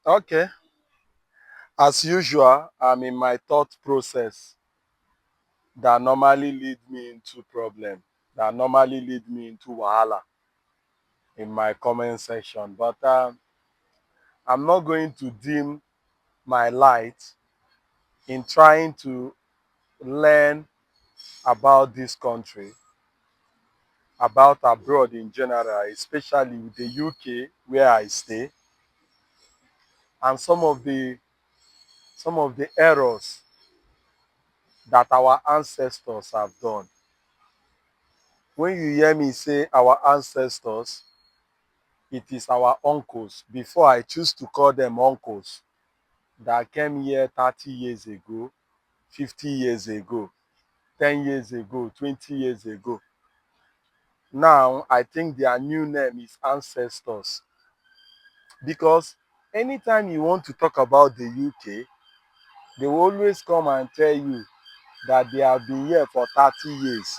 Okay. As usual, I'm in my thought process that normally lead me into problem, that normally lead me into wahala in my comment section. But I'm not going to dim my light in trying to learn about this country, about abroad in general, especially with the UK where I stay, and some of the errors that our ancestors have done. When you hear me say our ancestors, it is our uncles. Before I choose to call them uncles that came here 30 years ago, 50 years ago, 10 years ago, 20 years ago. Now, I think their new name is ancestors because anytime you want to talk about the UK, they will always come and tell you that they have been here for 30 years,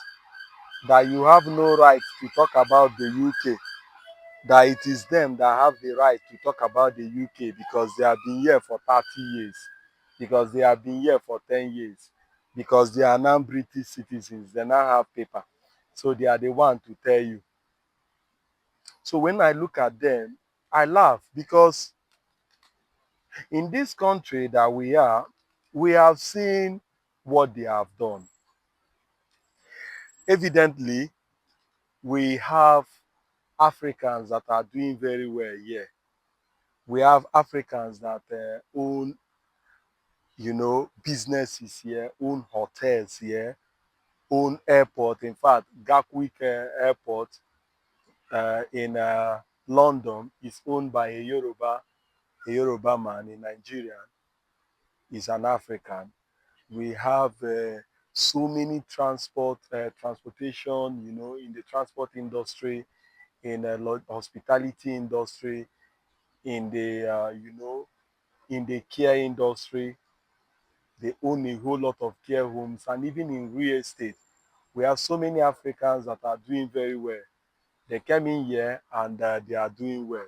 that you have no right to talk about the UK, that it is them that have the right to talk about the UK because they have been here for 30 years, because they have been here for 10 years, because they are now British citizens, they now have paper. So they are the one to tell you. So when I look at them, I laugh because in this country that we have seen what they have done. Evidently, we have Africans that are doing very well here. We have Africans that own businesses here, own hotels here, own airport. In fact, Gatwick Airport in London is owned by a Yoruba man, a Nigerian. Is an African. We have so many transportation, in the transport industry, in the hospitality industry, in the, in the care industry. They own a whole lot of care homes, and even in real estate. We have so many Africans that are doing very well. They came in here and they are doing well.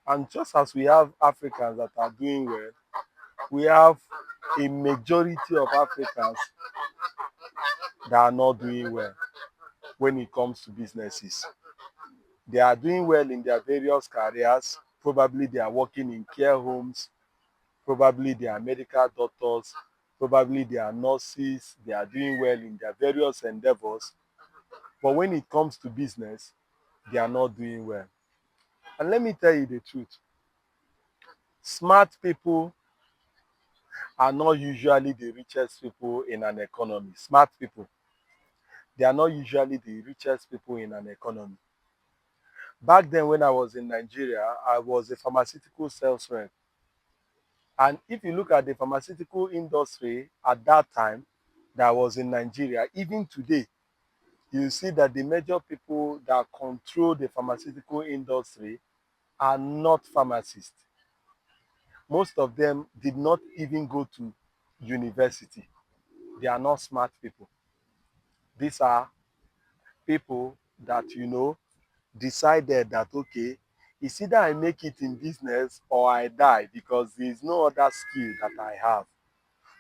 And just as we have Africans that are doing well, we have a majority of Africans that are not doing well when it comes to businesses. They are doing well in their various careers. Probably they are working in care homes. Probably they are medical doctors. Probably they are nurses. They are doing well in their various endeavors. But when it comes to business, they are not doing well. And let me tell you the truth. Smart people are not usually the richest people in an economy. Smart people, they are not usually the richest people in an economy. Back then, when I was in Nigeria, I was a pharmaceutical sales rep. And if you look at the pharmaceutical industry at that time that was in Nigeria, even today, you see that the major people that control the pharmaceutical industry are not pharmacists. Most of them did not even go to university. They are not smart people. These are people that, decided that, okay, it's either I make it in business or I die because there is no other skill that I have.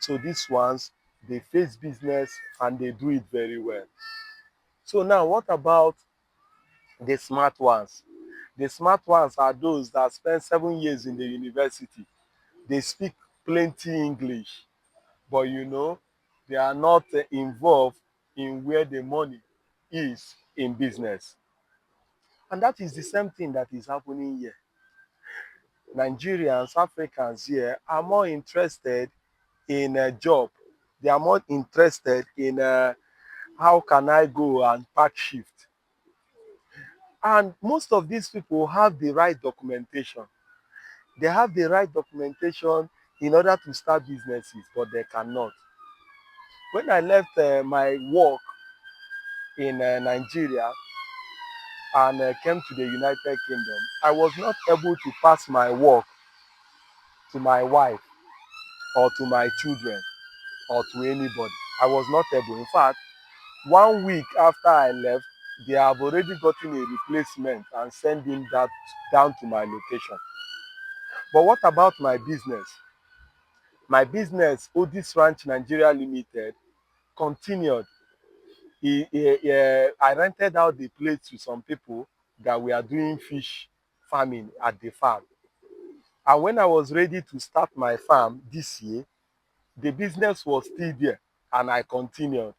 So these ones, they face business and they do it very well. So now, what about the smart ones? The smart ones are those that spend 7 years in the university. They speak plenty English, but they are not involved in where the money is in business. And that is the same thing that is happening here. Nigerians, Africans here are more interested in a job. They are more interested in how can I go and pack shift. And most of these people have the right documentation. They have the right documentation in order to start businesses, but they cannot. When I left my work in Nigeria and came to the United Kingdom, I was not able to pass my work to my wife or to my children or to anybody. I was not able. In fact, 1 week after I left, they have already gotten a replacement and sending that down to my location. But what about my business? My business, Odii Ranch Nigeria Limited, continued. I rented out the place to some people that we are doing fish farming at the farm. And when I was ready to start my farm this year, the business was still there and I continued.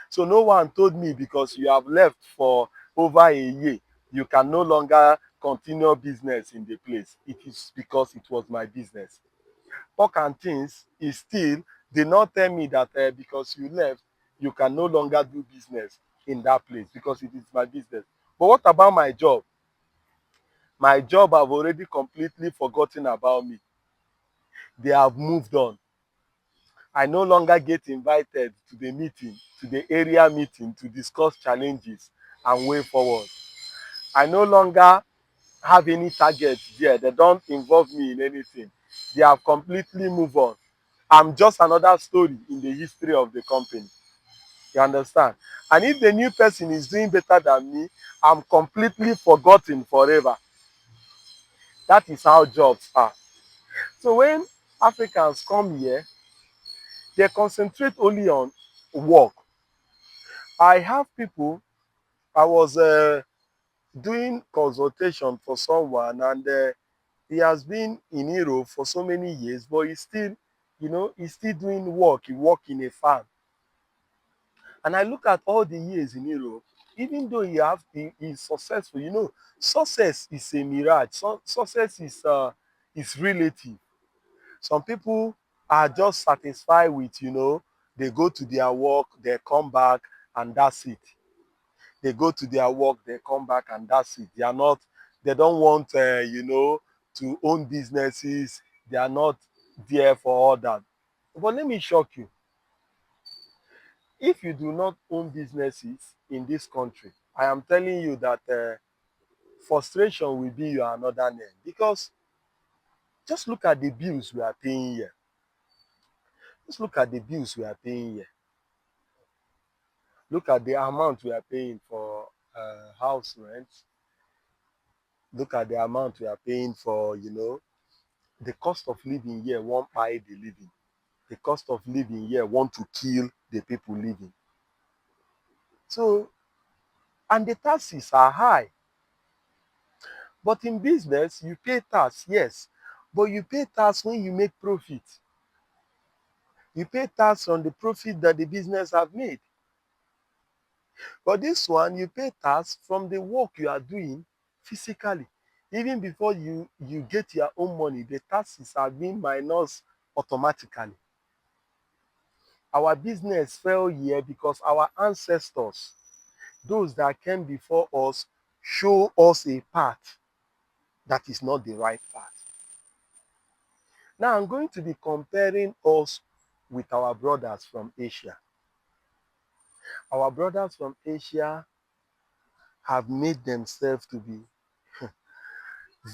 So no one told me because you have left for over a year, you can no longer continue business in the place. It is because it was my business. Pork and things is still, they not tell me that because you left, you can no longer do business in that place because it is my business. But what about my job? My job have already completely forgotten about me. They have moved on. I no longer get invited to the meeting, to the area meeting to discuss challenges and way forward. I no longer have any target there. They don't involve me in anything. They have completely moved on. I'm just another story in the history of the company. You understand? And if the new person is doing better than me, I'm completely forgotten forever. That is how jobs are. So when Africans come here, they concentrate only on work. I have people, I was doing consultation for someone and he has been in Europe for so many years, but he's still, he's still doing work. He work in a farm. And I look at all the years in Europe, even though he's successful, success is a mirage. Success is relative. Some people are just satisfied with, they go to their work, they come back, and that's it. They go to their work, they come back, and that's it. They don't want, to own businesses. They are not there for all that. But let me shock you. If you do not own businesses in this country, I am telling you that frustration will be your another name. Because just look at the bills we are paying here. Just look at the bills we are paying here. Look at the amount we are paying for house rent. Look at the amount we are paying for, the cost of living here won't buy the living. The cost of living here want to kill the people living. So, and the taxes are high. But in business, you pay tax, yes. But you pay tax when you make profit. You pay tax on the profit that the business have made. But this one, you pay tax from the work you are doing physically. Even before you get your own money, the taxes are being minus automatically. Our business fell here because our ancestors, those that came before us, show us a path that is not the right path. Now I'm going to be comparing us with our brothers from Asia. Our brothers from Asia have made themselves to be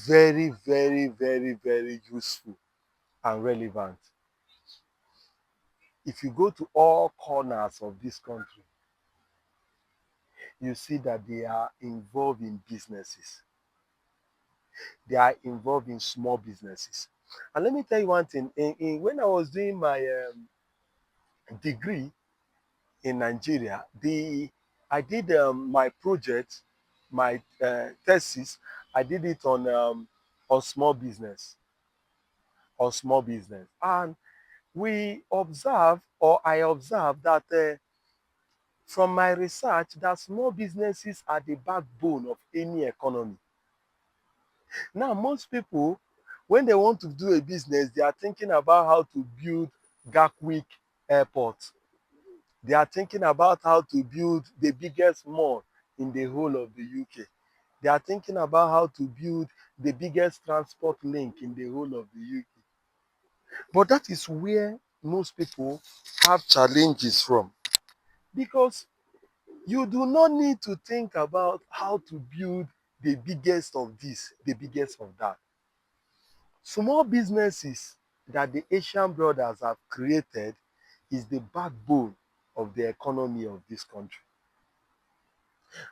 very, very, very, very useful and relevant. If you go to all corners of this country, you see that they are involved in businesses. They are involved in small businesses. And let me tell you one thing. When I was doing my degree in Nigeria, I did my project, my thesis, I did it on small business, And we observe, or I observed that from my research, that small businesses are the backbone of any economy. Now, most people, when they want to do a business, they are thinking about how to build Gatwick Airport. They are thinking about how to build the biggest mall in the whole of the UK. They are thinking about how to build the biggest transport link in the whole of the UK. But that is where most people have challenges from. Because you do not need to think about how to build the biggest of this, the biggest of that. Small businesses that the Asian brothers have created is the backbone of the economy of this country.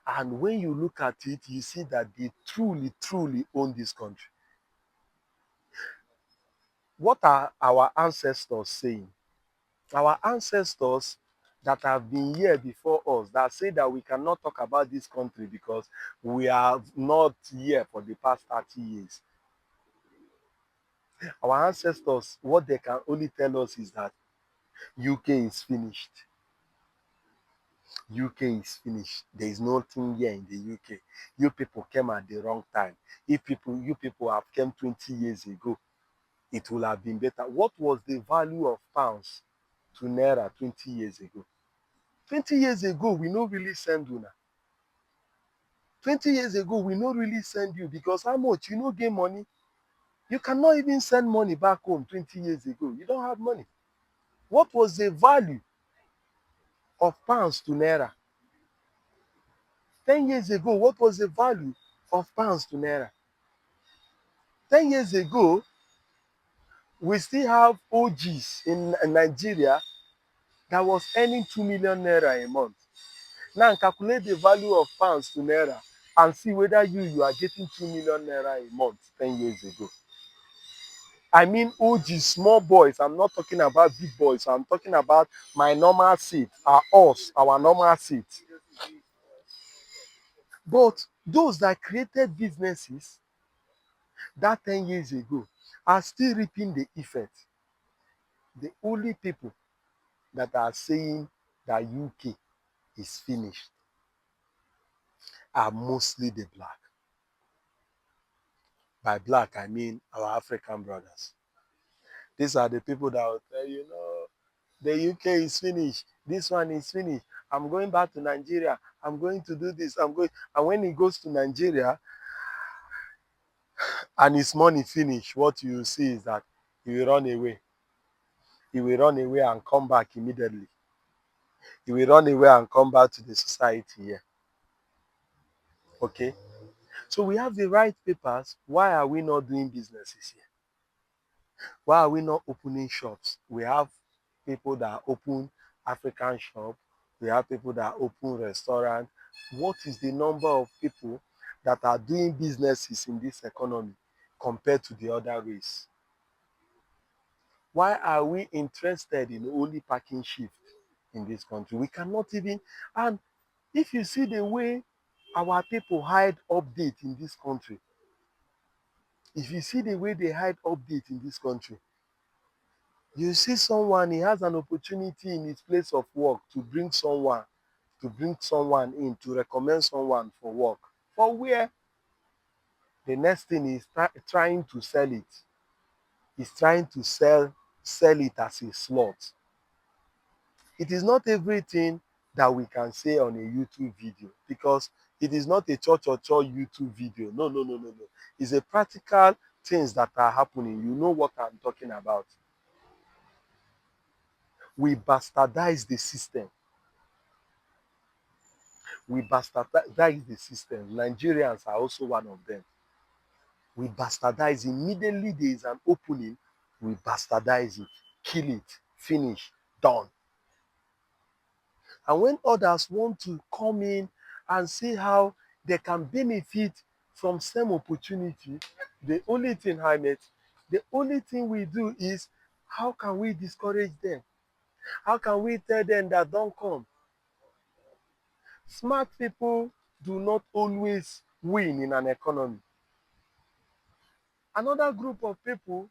And when you look at it, you see that they truly, truly own this country. What are our ancestors saying? Our ancestors that have been here before us that say that we cannot talk about this country because we are not here for the past 30 years. Our ancestors, what they can only tell us is that UK is finished. UK is finished. There is nothing here in the UK. You people came at the wrong time. If you people have came 20 years ago, it will have been better. What was the value of pounds to naira 20 years ago? 20 years ago, we no really send una. 20 years ago, we no really send you because how much? You no get money. You cannot even send money back home 20 years ago. You don't have money. What was the value of pounds to naira? 10 years ago, what was the value of pounds to naira? 10 years ago, we still have OGs in Nigeria that was earning 2 million naira a month. Now calculate the value of pounds to naira and see whether you are getting 2 million naira a month 10 years ago. I mean OGs, small boys. I'm not talking about big boys. I'm talking about my normal seat, our normal seat. But those that created businesses that 10 years ago are still reaping the effect. The only people that are saying that UK is finished are mostly the black. By black, I mean our African brothers. These are the people that will tell you, no, the UK is finished. This one is finished. I'm going back to Nigeria. I'm going to do this. I'm going. And when he goes to Nigeria and his money finish, what you see is that he will run away. He will run away and come back immediately. He will run away and come back to the society here. Okay? So we have the right papers. Why are we not doing businesses here? Why are we not opening shops? We have people that open African shop. We have people that open restaurant. What is the number of people that are doing businesses in this economy compared to the other race? Why are we interested in only parking shift in this country? We cannot even, and if you see the way our people hide update in this country, if you see the way they hide update in this country, you see someone, he has an opportunity in his place of work to bring someone in, to recommend someone for work. For where? The next thing is trying to sell it. He's trying to sell it as a slot. It is not everything that we can say on a YouTube video because it is not a church YouTube video. No, no, no, no, no. It's a practical things that are happening. You know what I'm talking about. We bastardize the system. We bastardize the system. Nigerians are also one of them. We bastardize. Immediately there is an opening, we bastardize it, kill it, finish, done. And when others want to come in and see how they can benefit from same opportunity, the only thing, the only thing we do is how can we discourage them? How can we tell them that don't come? Smart people do not always win in an economy. Another group of people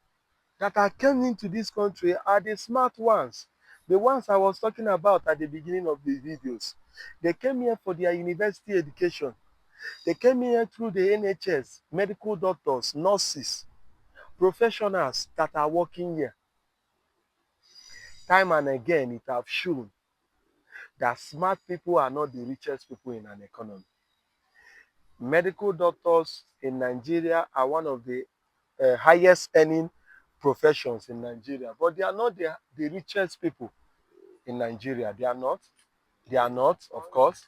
that are coming into this country are the smart ones. The ones I was talking about at the beginning of the videos. They came here for their university education. They came here through the NHS, medical doctors, nurses, professionals that are working here. Time and again, it has shown that smart people are not the richest people in an economy. Medical doctors in Nigeria are one of the highest earning professions in Nigeria, but they are not the richest people in Nigeria. They are not. They are not, of course.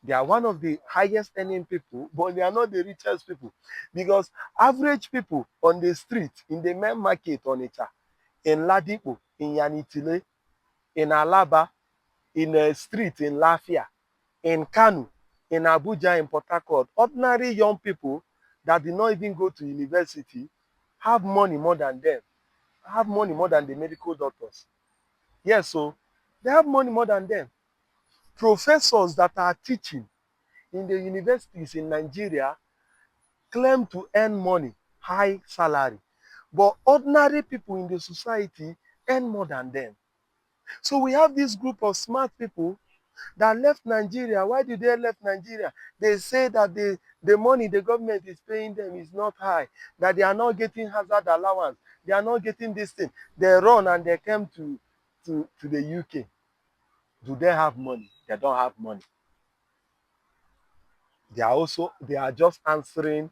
They are one of the highest earning people, but they are not the richest people. Because average people on the street, in the main market on Onitsha, in Ladipo, in Yanitile, in Alaba, in a street in Lafia, in Kanu, in Abuja, in Port Harcourt, ordinary young people that did not even go to university have money more than them. have money more than the medical doctors. Yes, so they have money more than them. Professors that are teaching in the universities in Nigeria claim to earn money, high salary, but ordinary people in the society earn more than them. So we have this group of smart people that left Nigeria. Why did they left Nigeria? They say that the money the government is paying them is not high, that they are not getting hazard allowance, they are not getting this thing. They run and they came to the UK. Do they have money? They don't have money. They are just answering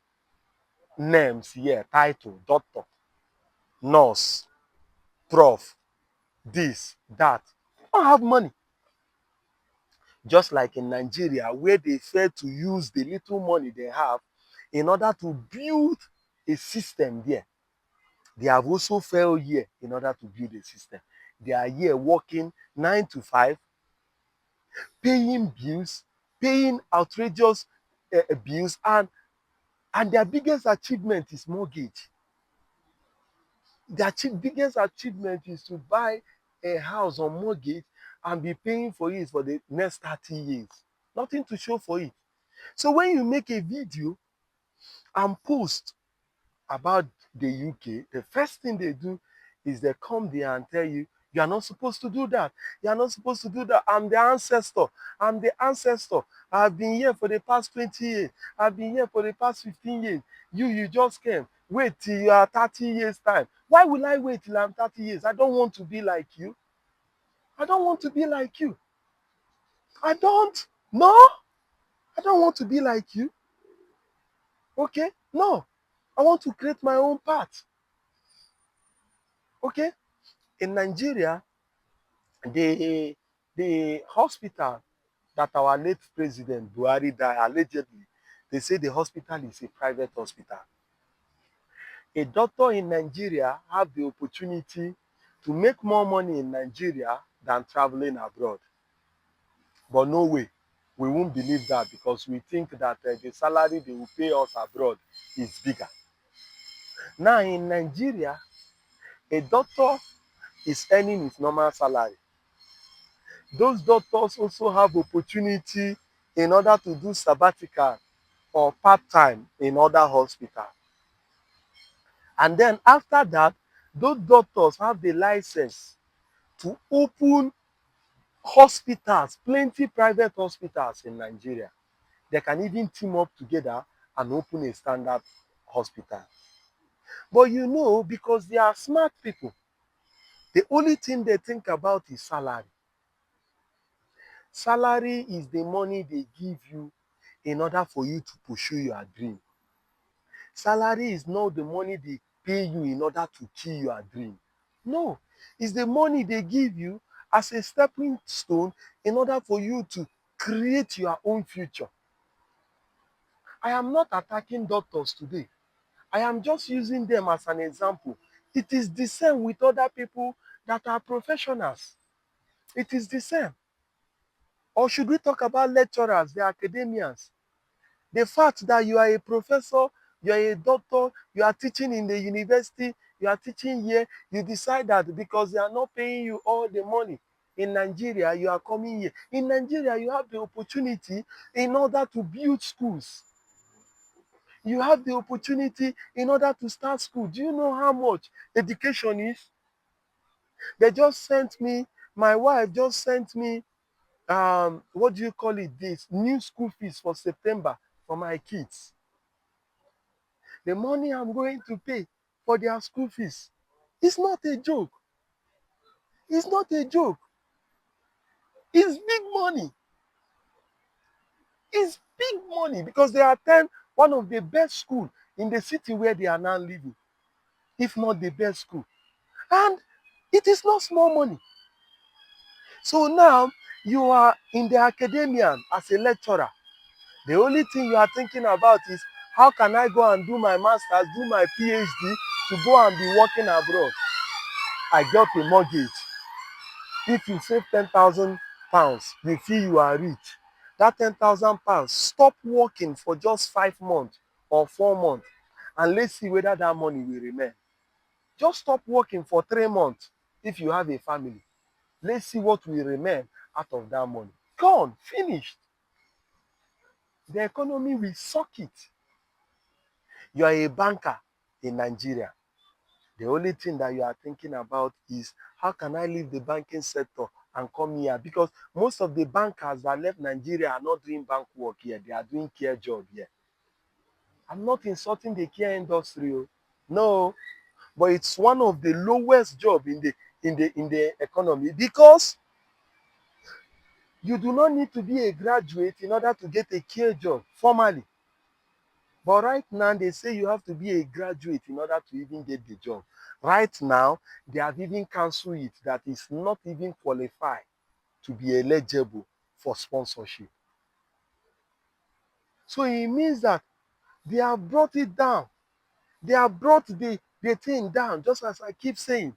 names here, title, doctor, nurse, prof, this, that. They don't have money. Just like in Nigeria, where they fail to use the little money they have in order to build a system there. They have also failed here in order to build a system. They are here working 9 to 5, paying bills, paying outrageous bills, and their biggest achievement is mortgage. Their biggest achievement is to buy a house on mortgage and be paying for it for the next 30 years. Nothing to show for it. So when you make a video and post about the UK, the first thing they do is they come there and tell you, you are not supposed to do that. You are not supposed to do that. I'm the ancestor. I'm the ancestor. I've been here for the past 20 years. I've been here for the past 15 years. You just came. Wait till you are 30 years time. Why will I wait till I'm 30 years? I don't want to be like you. I don't want to be like you. I don't. No, I don't want to be like you. Okay? No. I want to create my own path. Okay? In Nigeria, the hospital that our late president Buhari died, allegedly, they say the hospital is a private hospital. A doctor in Nigeria have the opportunity to make more money in Nigeria than traveling abroad. But no way, we won't believe that because we think that the salary they will pay us abroad is bigger. Now in Nigeria, a doctor is earning his normal salary. Those doctors also have opportunity in order to do sabbatical or part-time in other hospitals. And then after that, those doctors have the license to open hospitals, plenty private hospitals in Nigeria. They can even team up together and open a standard hospital. But you know, because they are smart people, the only thing they think about is salary. Salary is the money they give you in order for you to pursue your dream. Salary is not the money they pay you in order to kill your dream. No, it's the money they give you as a stepping stone in order for you to create your own future. I am not attacking doctors today. I am just using them as an example. It is the same with other people that are professionals. It is the same. Or should we talk about lecturers, the academians? The fact that you are a professor, you are a doctor, you are teaching in the university, you are teaching here, you decide that because they are not paying you all the money in Nigeria, you are coming here. In Nigeria, you have the opportunity in order to build schools. You have the opportunity in order to start school. Do you know how much education is? They just sent me, my wife just sent me, what do you call it, this new school fees for September for my kids. The money I'm going to pay for their school fees. It's not a joke. It's not a joke. It's big money. It's big money because they attend one of the best schools in the city where they are now living, if not the best school. And it is not small money. So now you are in the academia as a lecturer. The only thing you are thinking about is how can I go and do my master's, do my PhD to go and be working abroad. I got a mortgage. If you save 10,000 pounds, you feel you are rich. That 10,000 pounds, stop working for just 5 months or 4 months, and let's see whether that money will remain. Just stop working for 3 months if you have a family. Let's see what will remain out of that money. Gone, finished. The economy will suck it. You are a banker in Nigeria. The only thing that you are thinking about is how can I leave the banking sector and come here? Because most of the bankers that left Nigeria are not doing bank work here. They are doing care job here. I'm not insulting the care industry. No, but it's one of the lowest job in the economy because you do not need to be a graduate in order to get a care job formally. But right now, they say you have to be a graduate in order to even get the job. Right now, they have even cancelled it that is not even qualified to be eligible for sponsorship. So it means that they have brought it down. They have brought the thing down, just as I keep saying.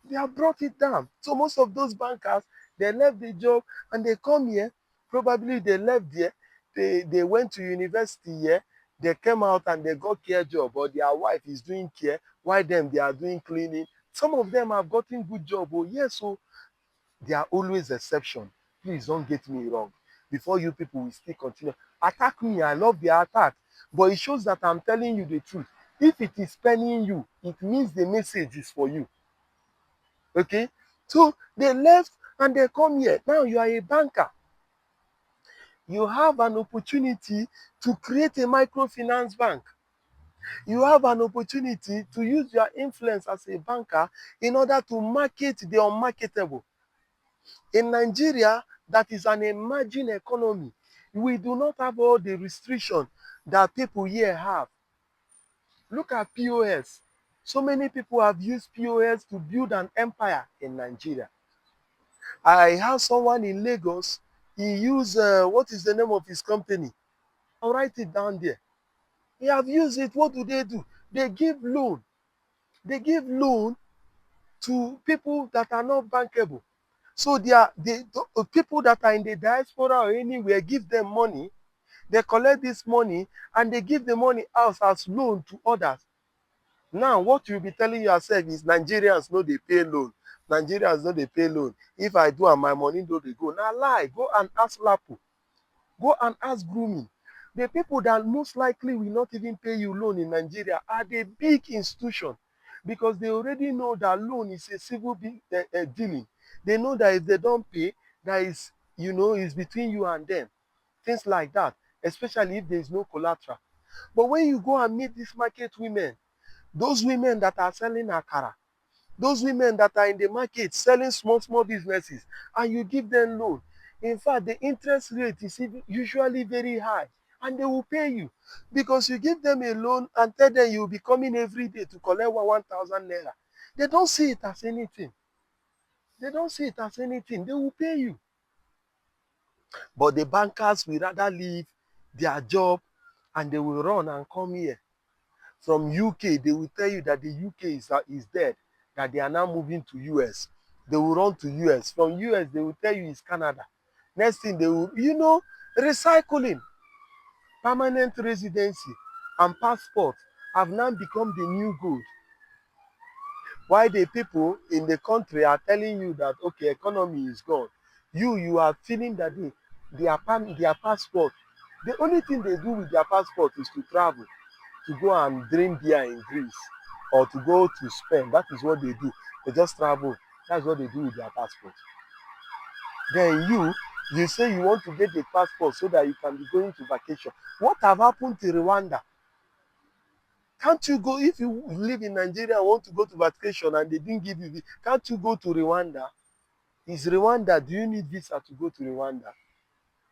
They have brought it down. So most of those bankers, they left the job and they come here. Probably they left there. They went to university here. They came out and they got care job, but their wife is doing care, while them they are doing cleaning. Some of them have gotten good job. Oh yes, so there are always exceptions. Please don't get me wrong. Before you people will still continue. Attack me. I love the attack. But it shows that I'm telling you the truth. If it is penning you, it means the message is for you. Okay? So they left and they come here. Now you are a banker. You have an opportunity to create a microfinance bank. You have an opportunity to use your influence as a banker in order to market the unmarketable. In Nigeria, that is an emerging economy. We do not have all the restrictions that people here have. Look at POS. So many people have used POS to build an empire in Nigeria. I have someone in Lagos. He used, what is the name of his company? I'll write it down there. He have used it. What do? They give loan. They give loan to people that are not bankable. So the people that are in the diaspora or anywhere give them money. They collect this money and they give the money out as loan to others. Now, what you'll be telling yourself is Nigerians know they pay loan. Nigerians know they pay loan. If I do and my money no dey go. Now lie. Go and ask Lapo. Go and ask grooming. The people that most likely will not even pay you loan in Nigeria are the big institution because they already know that loan is a civil dealing. They know that if they don't pay, that is, is between you and them. Things like that, especially if there is no collateral. But when you go and meet these market women, those women that are selling akara, those women that are in the market selling small businesses, and you give them loan. In fact, the interest rate is usually very high, and they will pay you because you give them a loan and tell them you will be coming every day to collect 1,000 naira. They don't see it as anything. They don't see it as anything. They will pay you. But the bankers will rather leave their job and they will run and come here. From UK, they will tell you that the UK is dead, that they are now moving to US. They will run to US. From US, they will tell you it's Canada. Next thing they will, recycling, permanent residency, and passport have now become the new gold. Why the people in the country are telling you that, okay, economy is gone. You are feeling that their passport, the only thing they do with their passport is to travel, to go and drink beer in Greece or to go to Spain. That is what they do. They just travel. That's what they do with their passport. Then you say you want to get the passport so that you can be going to vacation. What have happened to Rwanda? Can't you go, if you live in Nigeria and want to go to vacation and they didn't give you, can't you go to Rwanda? Is Rwanda, do you need visa to go to Rwanda?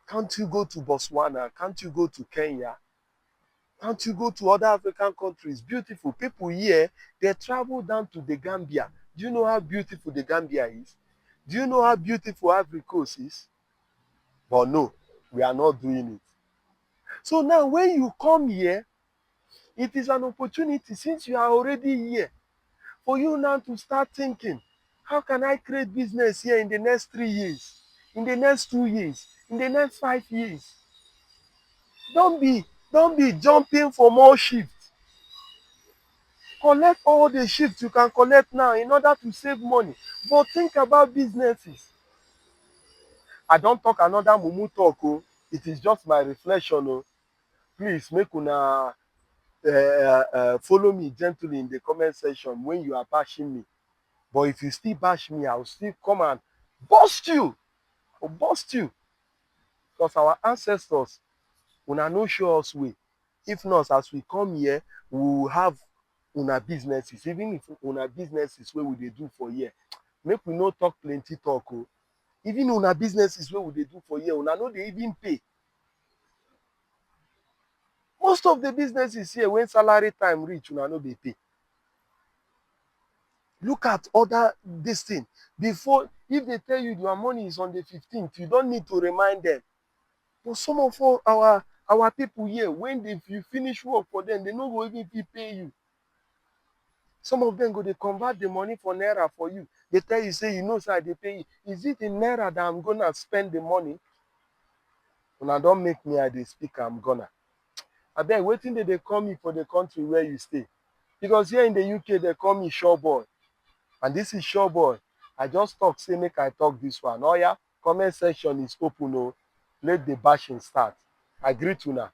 Can't you go to Botswana? Can't you go to Kenya? Can't you go to other African countries? Beautiful people here, they travel down to the Gambia. Do you know how beautiful the Gambia is? Do you know how beautiful Ivory Coast is? But no, we are not doing it. So now when you come here, it is an opportunity since you are already here for you now to start thinking, how can I create business here in the next 3 years, in the next 2 years, in the next 5 years? Don't be jumping for more shifts. collect all the shifts you can collect now in order to save money. But think about businesses. I don't talk another mumu talk. Oh. It is just my reflection. Oh. Please make una follow me gently in the comment section when you are bashing me. But if you still bash me, I will still come and bust you. Or bust you. Because our ancestors, una no show us way. If not, as we come here, we will have una businesses. Even if una businesses wey we dey do for here, make we no talk plenty talk. Oh. Even una businesses wey we dey do for here, una no dey even pay. Most of the businesses here, when salary time reach, una no dey pay. Look at other this thing. Before, if they tell you your money is on the 15th, you don't need to remind them. But some of our people here, when you finish work for them, they no go even pay you. Some of them go dey convert the money for naira for you. They tell you, say, you know, sir, they pay you. Is it in naira that I'm gonna spend the money? Una don make me I dey speak, I'm gonna. Abeg, wetin dey call me for the country where you stay? Because here in the UK, they call me sure boy. And this is sure boy. I just talk, say make I talk this one. Oh yeah, comment section is open. Oh, let the bashing start. I greet una.